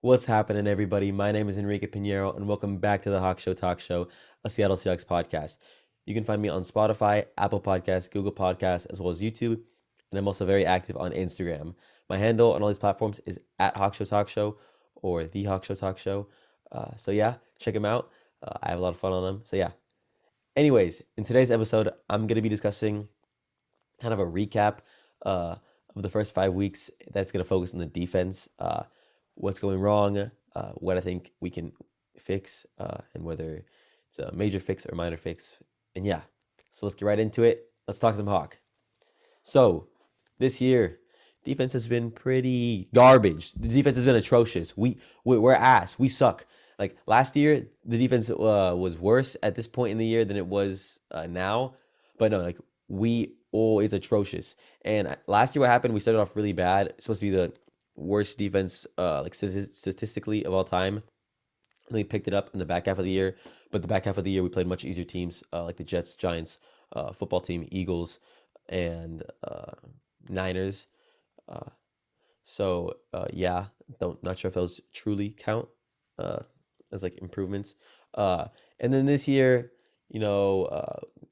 What's happening, everybody? My name is Enrique Pinheiro, and welcome back to the Hawk Show Talk Show, a Seattle Seahawks podcast. You can find me on Spotify, Apple Podcasts, Google Podcasts, as well as YouTube, and I'm also very active on Instagram. My handle on all these platforms is at Hawk Show Talk Show or the Hawk Show Talk Show. So yeah, check them out. I have a lot of fun on them. So yeah. Anyways, in today's episode, I'm gonna be discussing kind of a recap uh, of the first 5 weeks. That's going to focus on the defense, what's going wrong, what I think we can fix, and whether it's a major fix or minor fix. And yeah, so let's get right into it. Let's talk some Hawk. So this year, defense has been pretty garbage. The defense has been atrocious. We're ass. We suck. Like last year, the defense was worse at this point in the year than it was now. But no, like we always atrocious. And last year, what happened? We started off really bad. It's supposed to be the worst defense, like statistically of all time. And we picked it up in the back half of the year. But the back half of the year, we played much easier teams, like the Jets, Giants, football team, Eagles, and Niners. Uh, yeah, not sure if those truly count uh, as like improvements. And then this year,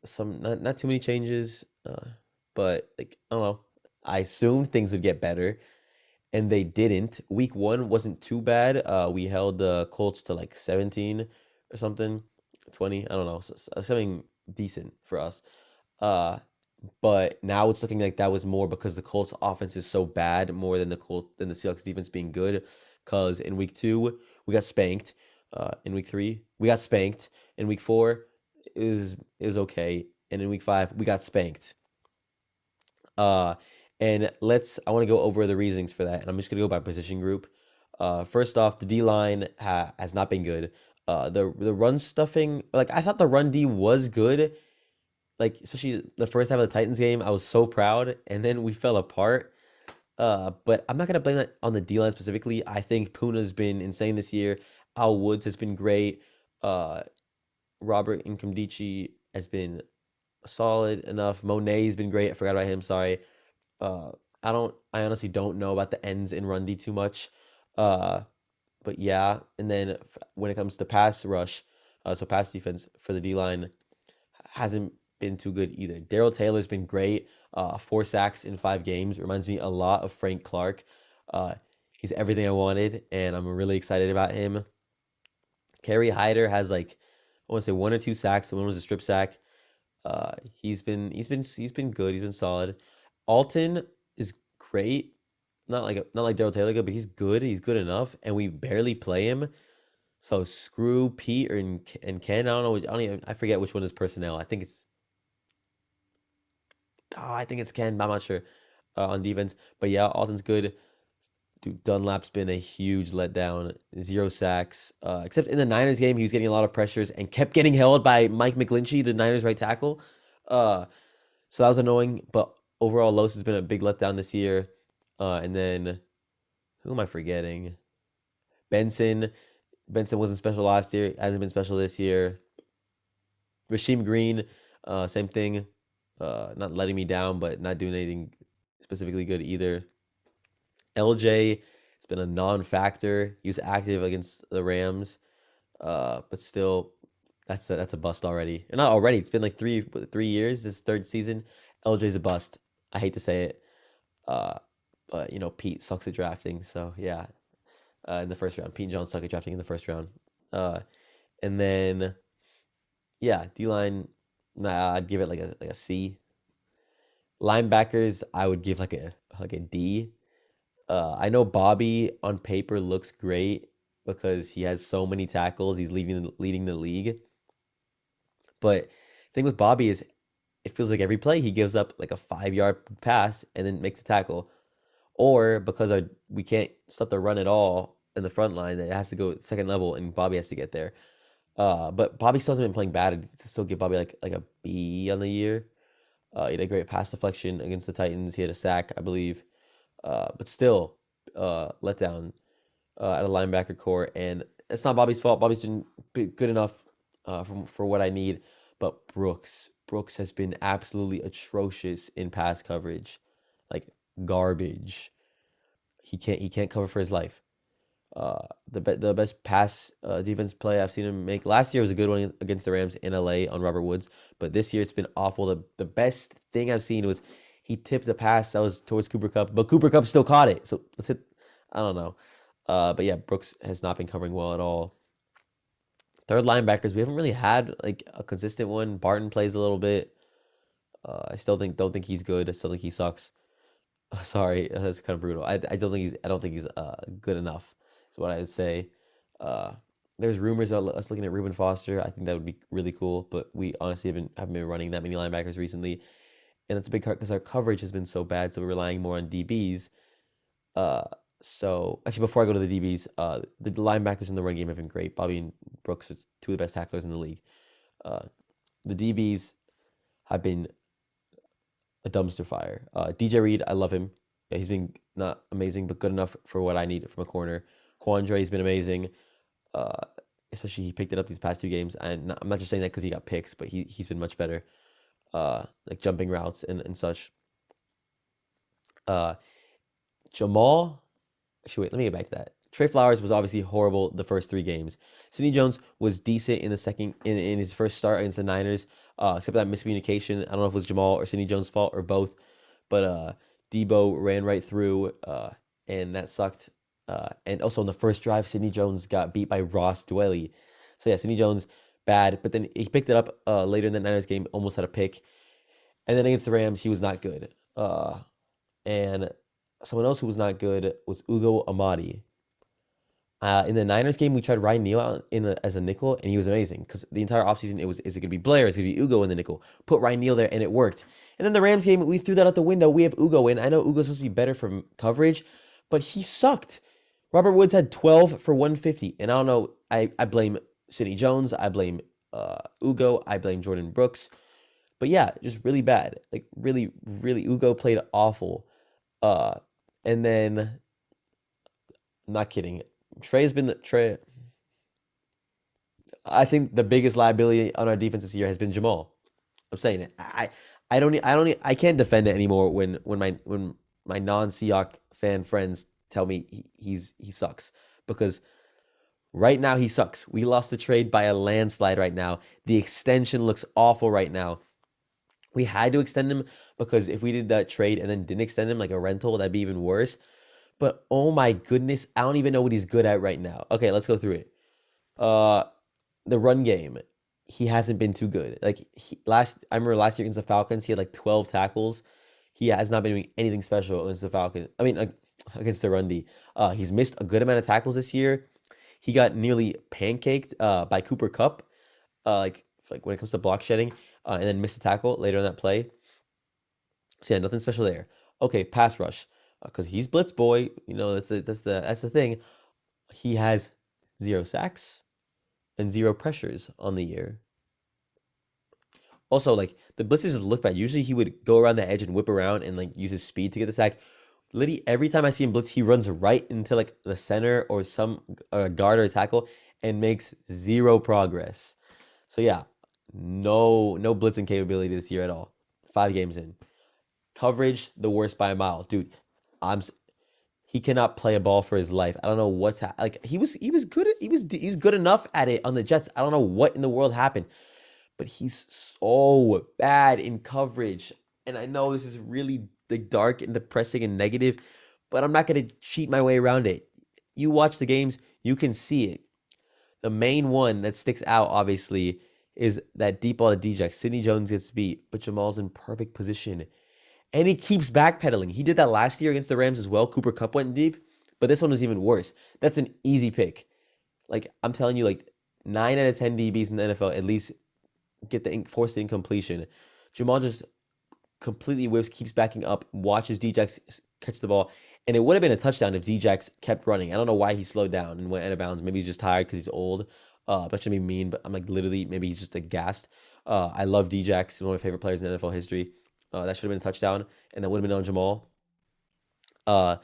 some not too many changes, but like I don't know. I assumed things would get better, and they didn't. Week 1 wasn't too bad. We held the Colts to like 17 or something, 20. I don't know, something decent for us. Uh, but now it's looking like that was more because the Colts offense is so bad more than the Seahawks defense being good. Because in week 2 we got spanked. In week 3 we got spanked. In week 4 it was okay, and in week 5 we got spanked. And I want to go over the reasons for that, and I'm just gonna go by position group. First off, the D line has not been good. The run stuffing, like I thought the run D was good, like especially the first half of the Titans game. I was so proud, and then we fell apart. But I'm not gonna blame that on the D line specifically. I think Puna's been insane this year. Al Woods has been great. Uh, Robert Nkemdiche has been solid enough. Monet's been great. I forgot about him. Sorry. Uh, I honestly don't know about the ends in run D too much. Uh, but yeah. And then when it comes to pass rush, so pass defense for the D line hasn't been too good either. Daryl Taylor's been great. 4 sacks in 5 games reminds me a lot of Frank Clark. He's everything I wanted, and I'm really excited about him. Kerry Hyder has like I want to say 1 or 2 sacks. The one was a strip sack. He's been good. He's been solid. Alton is great. Not like Daryl Taylor good, but he's good. He's good enough, and we barely play him. So screw Pete and Ken. I don't know. I forget which one is personnel. I think it's Ken, but I'm not sure on defense. But yeah, Alton's good. Dude, Dunlap's been a huge letdown. 0 sacks. Except in the Niners game, he was getting a lot of pressures and kept getting held by Mike McGlinchey, the Niners right tackle. Uh, so that was annoying. But overall, Los has been a big letdown this year. And then who am I forgetting? Benson. Benson wasn't special last year. Hasn't been special this year. Rasheem Green, same thing. Not letting me down, but not doing anything specifically good either. LJ has been a non-factor. He was active against the Rams, but still, that's a bust already. And not already. It's been like 3 years. This third season, LJ's a bust. I hate to say it, uh, but Pete sucks at drafting. So yeah, in the first round, Pete and John suck at drafting in the first round. And then yeah, D line. Nah, I'd give it like a C. Linebackers, I would give like a D. I know Bobby on paper looks great because he has so many tackles. He's leading the league. But the thing with Bobby is it feels like every play he gives up like a 5-yard pass and then makes a tackle. Or because we can't stop the run at all in the front line, that it has to go second level and Bobby has to get there. But Bobby still hasn't been playing bad. To still give Bobby like a B on the year. He had a great pass deflection against the Titans. He had a sack, I believe. But still, let down at a linebacker core, and it's not Bobby's fault. Bobby's been good enough for what I need, but Brooks has been absolutely atrocious in pass coverage, like garbage. He can't cover for his life. The best pass defense play I've seen him make. Last year was a good one against the Rams in LA on Robert Woods, but this year it's been awful. The best thing I've seen was he tipped a pass that was towards Cooper Kupp, but Cooper Kupp still caught it. So let's hit. I don't know. But yeah, Brooks has not been covering well at all. Third linebackers, we haven't really had like a consistent one. Barton plays a little bit. I still don't think he's good. I still think he sucks. Sorry, that's kind of brutal. I don't think he's good enough. Is what I would say. Uh, there's rumors about us looking at Reuben Foster. I think that would be really cool, but we honestly haven't been running that many linebackers recently, and that's a big part because our coverage has been so bad. So we're relying more on DBs. Uh, so actually, before I go to the DBs, the linebackers in the run game have been great. Bobby and Brooks are two of the best tacklers in the league. Uh, the DBs have been a dumpster fire. DJ Reed, I love him. Yeah, he's been not amazing, but good enough for what I need from a corner. Quandre's been amazing. Uh, Especially he picked it up these past two games. And I'm not just saying that because he got picks, but he's been much better. Like jumping routes and such. Uh, Jamal. Actually, wait, let me get back to that. Trey Flowers was obviously horrible the first three games. Sidney Jones was decent in the second in his first start against the Niners, except for that miscommunication. I don't know if it was Jamal or Sidney Jones' fault or both, but Debo ran right through, and that sucked. And also on the first drive, Sidney Jones got beat by Ross Dwelly. So yeah, Sidney Jones bad, but then he picked it up later in the Niners game, almost had a pick, and then against the Rams, he was not good. And someone else who was not good was Ugo Amadi. In the Niners game, we tried Ryan Neal out as a nickel, and he was amazing because the entire offseason is it going to be Blair? Is it going to be Ugo in the nickel? Put Ryan Neal there, and it worked. And then the Rams game, we threw that out the window. We have Ugo in. I know Ugo's supposed to be better from coverage, but he sucked. Robert Woods had 12 for 150, and I don't know. I blame Sidney Jones. I blame Ugo. I blame Jordan Brooks. But yeah, just really bad. Like really, really, Ugo played awful. And then, I'm not kidding. Trey's been Trey. I think the biggest liability on our defense this year has been Jamal. I'm saying it. I can't defend it anymore when my non-Seahawk fan friends tell me he sucks because right now he sucks. We lost the trade by a landslide right now. The extension looks awful right now. We had to extend him because if we did that trade and then didn't extend him like a rental, that'd be even worse. But oh my goodness, I don't even know what he's good at right now. Okay, let's go through it. The run game, he hasn't been too good. Like I remember last year against the Falcons, he had like 12 tackles. He has not been doing anything special against the Falcons. I mean, against the run D. He's missed a good amount of tackles this year. He got nearly pancaked by Cooper Kupp, like when it comes to block shedding, and then missed a tackle later on that play. So yeah, nothing special there. Okay, pass rush. Because he's blitz boy, that's the thing. He has 0 sacks and 0 pressures on the year. Also, like the blitzes just look bad. Usually he would go around the edge and whip around and like use his speed to get the sack. Literally every time I see him blitz, he runs right into like the center or some guard or tackle and makes 0 progress. So yeah, no blitzing capability this year at all. 5 games in. Coverage, the worst by a mile. Dude, he cannot play a ball for his life. I don't know what's like he was good he's good enough at it on the Jets. I don't know what in the world happened. But he's so bad in coverage. And I know this is really like dark and depressing and negative, but I'm not going to cheat my way around it. You watch the games, you can see it. The main one that sticks out, obviously, is that deep ball to DJ. Sidney Jones gets beat, but Jamal's in perfect position. And he keeps backpedaling. He did that last year against the Rams as well. Cooper Kupp went deep, but this one was even worse. That's an easy pick. Like, I'm telling you, like, 9 out of 10 DBs in the NFL at least get the forced incompletion. Jamal just completely whips, keeps backing up, watches Djax catch the ball, and it would have been a touchdown if Djax kept running. I don't know why he slowed down and went out of bounds. Maybe he's just tired because he's old. I'm not trying to be mean, but I'm like literally maybe he's just like gassed. I love Djax, one of my favorite players in NFL history. That should have been a touchdown, and that would have been on Jamal. And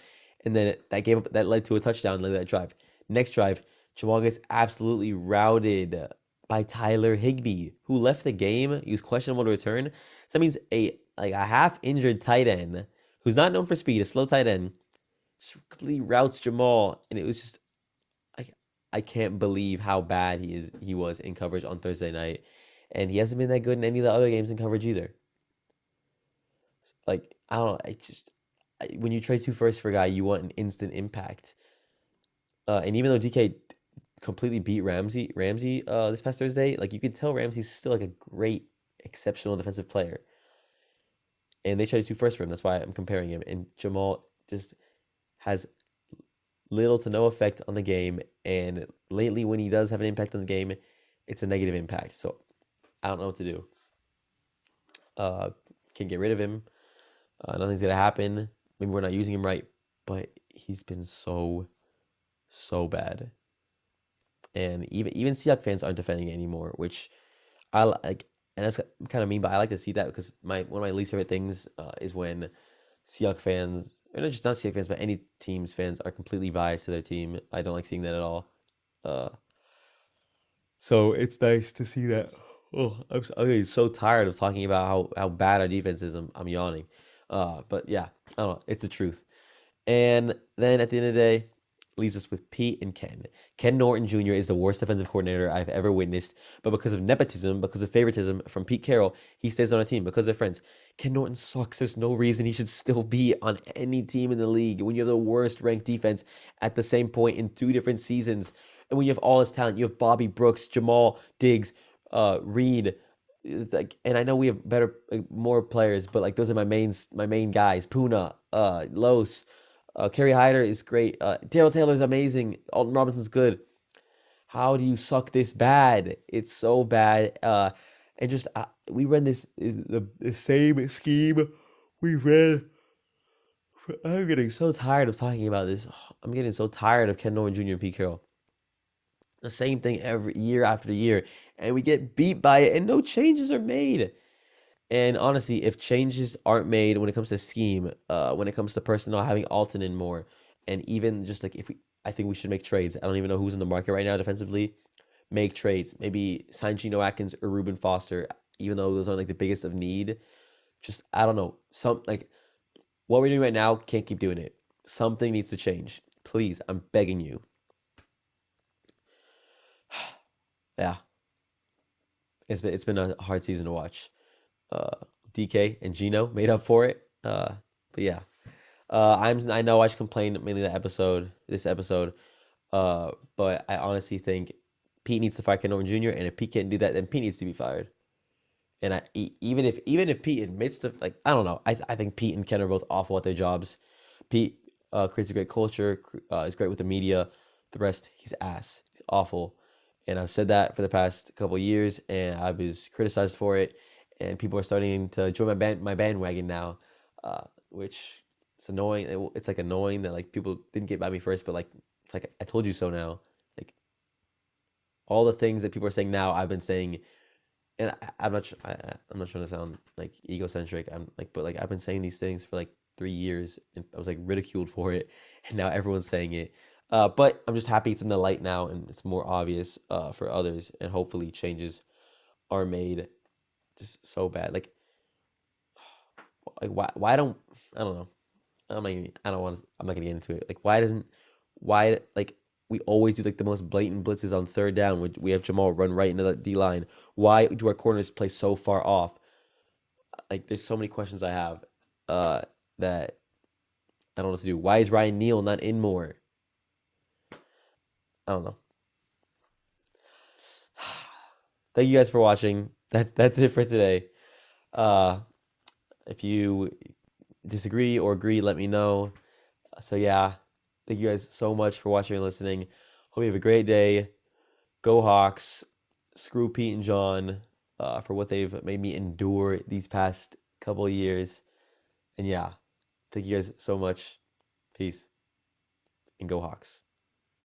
then that led to a touchdown later that drive. Next drive, Jamal gets absolutely routed by Tyler Higbee, who left the game. He was questionable to return. So that means a half injured tight end who's not known for speed, a slow tight end, just completely routes Jamal, and it was just I can't believe how bad he was in coverage on Thursday night, and he hasn't been that good in any of the other games in coverage either. Like I don't know, when you trade two first for a guy, you want an instant impact. And even though DK completely beat Ramsey this past Thursday, like you could tell Ramsey's still like a great, exceptional defensive player. And they traded two first for him. That's why I'm comparing him. And Jamal just has little to no effect on the game. And lately, when he does have an impact on the game, it's a negative impact. So I don't know what to do. Can get rid of him. Nothing's gonna happen. Maybe we're not using him right, but he's been so bad. And even Seahawks fans aren't defending it anymore, which I like. And that's kind of mean, but I like to see that because one of my least favorite things is when Seahawks fans, or not Seahawks fans, but any team's fans are completely biased to their team. I don't like seeing that at all. Uh, so it's nice to see that. Oh, I'm getting so tired of talking about how bad our defense is. I'm yawning. But yeah, I don't know. It's the truth. And then at the end of the day, leaves us with Pete and Ken. Ken Norton Jr. is the worst defensive coordinator I've ever witnessed, but because of nepotism, because of favoritism from Pete Carroll, he stays on a team because they're friends. Ken Norton sucks. There's no reason he should still be on any team in the league when you have the worst ranked defense at the same point in two different seasons. And when you have all this talent, you have Bobby Brooks, Jamal Diggs, Reed. Like, and I know we have better, like, more players, but like those are my main guys. Puna, Los. Kerry Hyder is great. Daryl Taylor's amazing. Alton Robinson's good. How do you suck this bad? It's so bad. And just we ran the same scheme we ran. I'm getting so tired of talking about this. I'm getting so tired of Ken Norton Jr. and Pete Carroll. The same thing every year after year, and we get beat by it, and no changes are made. And honestly, if changes aren't made when it comes to scheme, when it comes to personnel, having Alton in more, and even just like I think we should make trades. I don't even know who's in the market right now defensively. Make trades. Maybe sign Geno Atkins or Reuben Foster, even though those aren't like the biggest of need. Just I don't know. Like what we're doing right now, can't keep doing it. Something needs to change. Please, I'm begging you. Yeah, it's been a hard season to watch. Uh, DK and Gino made up for it. But yeah, I know I just complained mainly this episode. But I honestly think Pete needs to fire Ken Norton Jr. And if Pete can't do that, then Pete needs to be fired. And even if Pete admits to, like, I don't know, I think Pete and Ken are both awful at their jobs. Pete creates a great culture. Is great with the media. The rest, he's ass. He's awful. And I've said that for the past couple of years, and I was criticized for it. And people are starting to join my bandwagon now, which it's annoying. It's like annoying that like people didn't get by me first, but like it's like I told you so now. Like all the things that people are saying now, I've been saying, and I'm not trying to sound like egocentric. But like I've been saying these things for like 3 years, and I was like ridiculed for it, and now everyone's saying it. But I'm just happy it's in the light now, and it's more obvious for others, and hopefully changes are made. Just so bad, like why don't I don't know. I'm not gonna get into it. Like why like we always do like the most blatant blitzes on third down. We have Jamal run right into the D line. Why do our corners play so far off? Like there's so many questions I have that I don't know what to do. Why is Ryan Neal not in more? I don't know. Thank you guys for watching. That's it for today. Uh if you disagree or agree, let me know. So yeah, thank you guys so much for watching and listening. Hope you have a great day. Go Hawks. Screw Pete and John for what they've made me endure these past couple of years. And yeah, thank you guys so much. Peace and go Hawks.